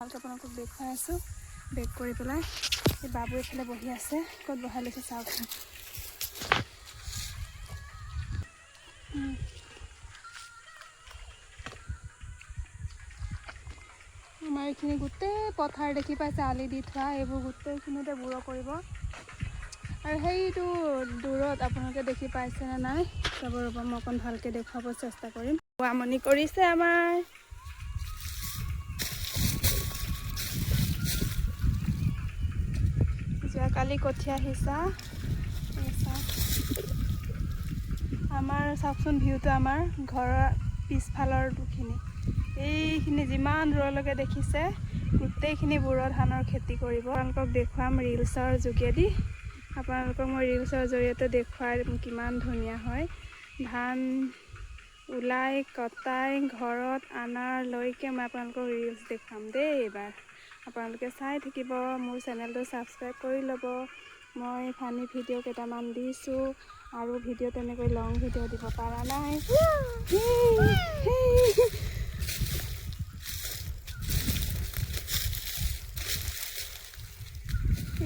ভালকৈ আপোনালোকক দেখুৱাই আছোঁ। বেক কৰি পেলাই এই বাবু এইফালে বহি আছে, ক'ত বহাই লৈছে চাওকচোন। আমাৰ এইখিনি গোটেই পথাৰ দেখি পাইছে, আলি দি থোৱা, এইবোৰ গোটেইখিনিতে বুৰ কৰিব। আৰু সেইটো দূৰত আপোনালোকে দেখি পাইছেনে নাই চাব, ৰ'ব মই অকণ ভালকৈ দেখুৱাব চেষ্টা কৰিম। আমনি কৰিছে আমাৰ। যোৱাকালি কঠীয়া সিঁচা আমাৰ চাওকচোন ভিউটো, আমাৰ ঘৰৰ পিছফালৰখিনি, এইখিনি যিমান দূৰলৈকে দেখিছে গোটেইখিনি বুৰৰ ধানৰ খেতি কৰিব। আপোনালোকক দেখুৱাম ৰিলছৰ যোগেদি, আপোনালোকক মই ৰিলছৰ জৰিয়তে দেখুৱাই কিমান ধুনীয়া হয় ধান ওলাই কটাই ঘৰত অনাৰলৈকে মই আপোনালোকক ৰিলছ দেখুৱাম দেই। এইবাৰ আপোনালোকে চাই থাকিব, মোৰ চেনেলটো ছাবস্ক্ৰাইব কৰি ল'ব। মই ফানি ভিডিঅ' কেইটামান দিছোঁ, আৰু ভিডিঅ' তেনেকৈ লং ভিডিঅ' দিব পৰা নাই।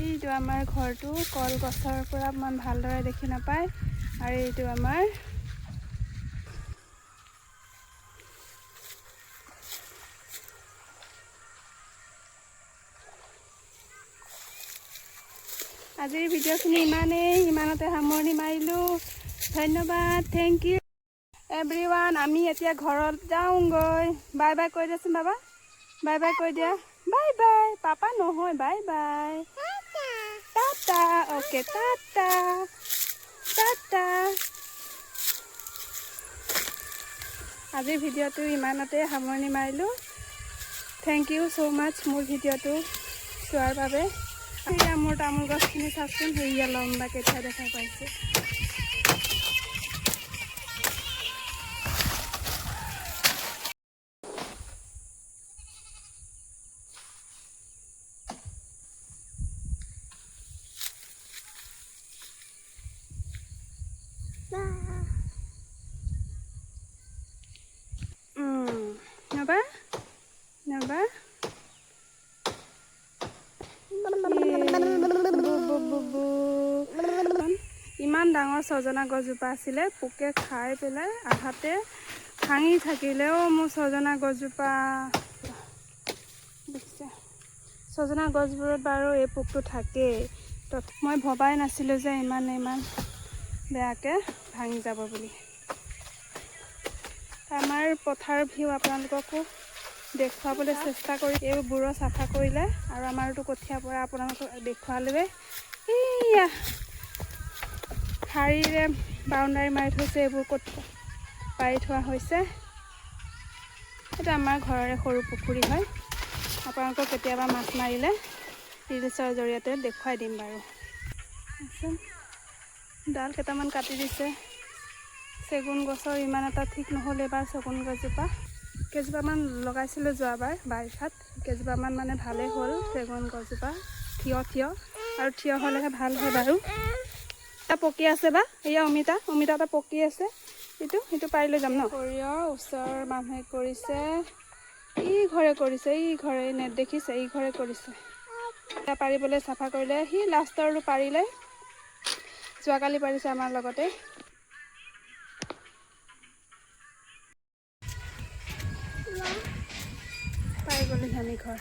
এইটো আমাৰ ঘৰটো কলগছৰ পৰা ইমান ভালদৰে দেখি নাপায়, আৰু এইটো আমাৰ আজিৰ ভিডিঅ'খিনি ইমানতে সামৰণি মাৰিলোঁ। ধন্যবাদ, থেংক ইউ এভৰিৱান। আমি এতিয়া ঘৰত যাওঁগৈ। বাই বাই কৈ দিয়াচোন বাবা, বাই বাই কৈ দিয়া। বাই বাই, পাপা নহয়, bye bye, Tata. Okay, Tata Tata. আজিৰ ভিডিঅ'টো ইমানতে সামৰণি মাৰিলোঁ। থেংক ইউ ছ' মাছ মোৰ ভিডিঅ'টো চোৱাৰ বাবে। সেয়া মোৰ তামোল গছখিনি চাওকচোন, সেয়া লম্বা কেইটা দেখা পাইছে। নবা নবা ইমান ডাঙৰ ছজনা গছজোপা আছিলে, পোকে খাই পেলাই আধাতে ভাঙি থাকিলেও মোৰ ছজনা গছজোপা দেখিছে। ছজনা গছবোৰত বাৰু এই পোকটো থাকেই, মই ভবাই নাছিলোঁ যে ইমান বেয়াকৈ ভাঙি যাব বুলি। আমাৰ পথাৰ ভিউ আপোনালোককো দেখুৱাবলৈ চেষ্টা কৰি এইবোৰ চাফা কৰিলে, আৰু আমাৰতো কঠীয়াৰ পৰা আপোনালোকক দেখুৱালে। এইয়া শাৰীৰে বাউণ্ডাৰী মাৰি থৈছে, এইবোৰ কঠীয়া পাৰি থোৱা হৈছে। এইটো আমাৰ ঘৰৰে সৰু পুখুৰী হয়, আপোনালোকক কেতিয়াবা মাছ মাৰিলে ৰিলছৰ জৰিয়তে দেখুৱাই দিম বাৰু। ডাল কেইটামান কাটি দিছে। চেগুন গছৰ ইমান এটা ঠিক নহ'ল এবাৰ চেগুন গছজোপা। কেইজোপামান লগাইছিলোঁ যোৱাবাৰ বাৰিষাত, কেইজোপামান মানে ভালেই হ'ল চেগুন গছজোপা, থিয় আৰু থিয় হ'লেহে ভাল হয় বাৰু। এটা পকি আছে বা এয়া অমিতা এটা পকি আছে, সেইটো পাৰিলৈ যাম ন। সৰিয়হ ওচৰৰ মানুহে কৰিছে, ই ঘৰে নেট দেখিছে, ই ঘৰে কৰিছে। এটা পাৰিবলৈ চাফা কৰিলে, সি লাষ্টৰটো পাৰিলে, যোৱাকালি পাৰিছে আমাৰ লগতে। পাই গ'লো আমি ঘৰ।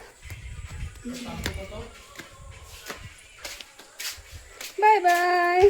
Bye bye.